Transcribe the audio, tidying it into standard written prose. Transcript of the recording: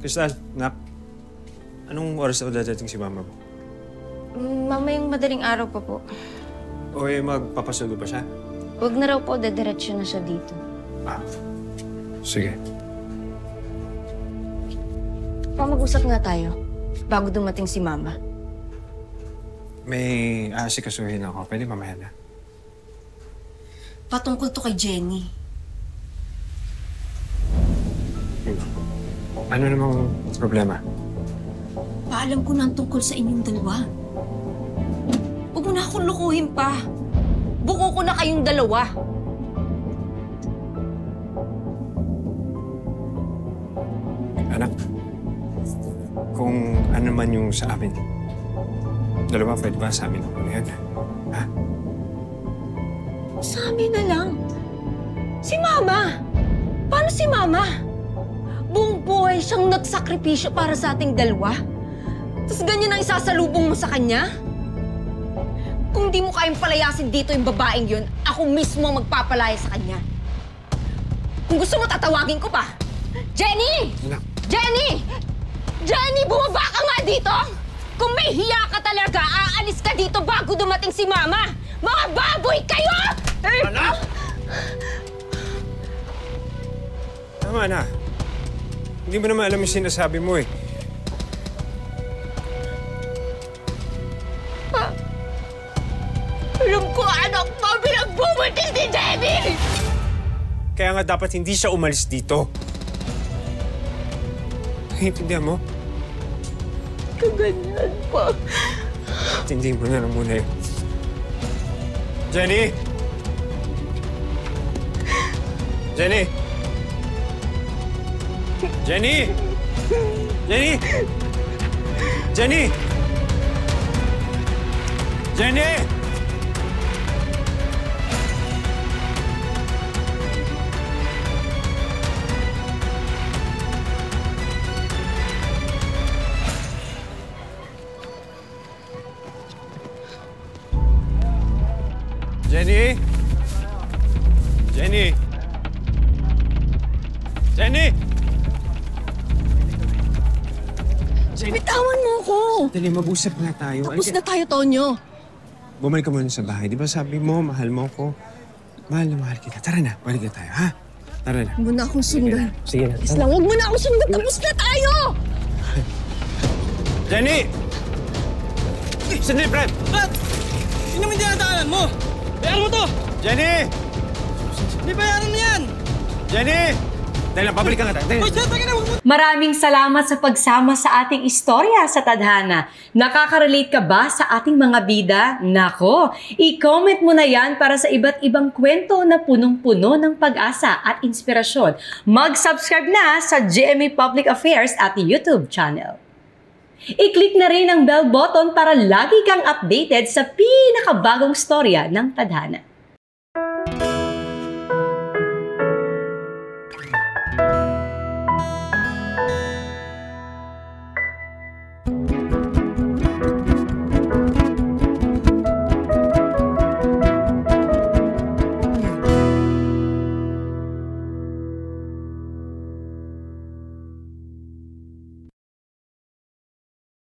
Crystal, Nak, anong oras na dadating si Mama mo? Mamayang madaling araw pa po. O magpapasundo pa siya? Huwag na raw po, dediretso na siya dito. Sige. Mag-usap nga tayo bago dumating si Mama. May aasikasuhin ako. Pwede mamaya na. Patungkol to kay Jenny. Ano namang problema? Paalam ko na ang tungkol sa inyong dalawa. Huwag mo na akong lukuhin pa. Buko ko na kayong dalawa. Anak, kung ano man yung sa amin, dalawa, pwede ba sa amin ako na yan? Ha? Sa amin na lang. Si Mama! Paano si Mama? Buong buhay siyang nagsakripisyo para sa ating dalawa. Tapos ganyan ang isasalubong mo sa kanya? Kung di mo kayang palayasin dito yung babaeng yun, ako mismo ang magpapalaya sa kanya. Kung gusto mo, tatawagin ko pa. Jenny! Anak. Jenny! Jenny, bumaba ka nga dito! Kung may hiya ka talaga, aalis ka dito bago dumating si Mama! Mga baboy kayo! Anak! Tama na. Hindi mo naman alam yung sinasabi mo eh. Alam ko, anak mo, pinagbubuntis ni Jenny! Kaya nga dapat hindi siya umalis dito. Naiintindihan mo? Kaganyan pa. Tindihin mo na lang muna yun. Jenny! Jenny! Jenny! Jenny! Jenny! Jenny! Jenny! Jenny! Jenny! Bitawan mo ako! Dali, mag-usap na tayo. Tapos na tayo, Tonyo. Bumalik ka muna sa bahay. Di ba sabi mo, mahal mo ko? Mahal na mahal kita. Tara na, balik na tayo, ha? Tara na. Huwag mo na akong sundan. Sige na. Isla, huwag mo na akong sundan. Tapos na tayo! Jenny! Sandali, Brad! Brad! Sino naman dinadaanan mo? Bayaran mo to! Jenny! Hindi bayaran mo yan! Jenny! Dahil lang, pabalik ka nga tayo. Hoy, Dad, na! Maraming salamat sa pagsama sa ating istorya sa Tadhana. Nakaka-relate ka ba sa ating mga bida? Nako, i-comment mo na yan para sa iba't ibang kwento na punong-puno ng pag-asa at inspirasyon. Mag-subscribe na sa GMA Public Affairs at YouTube channel. I-click na rin ang bell button para lagi kang updated sa pinakabagong storya ng Tadhana.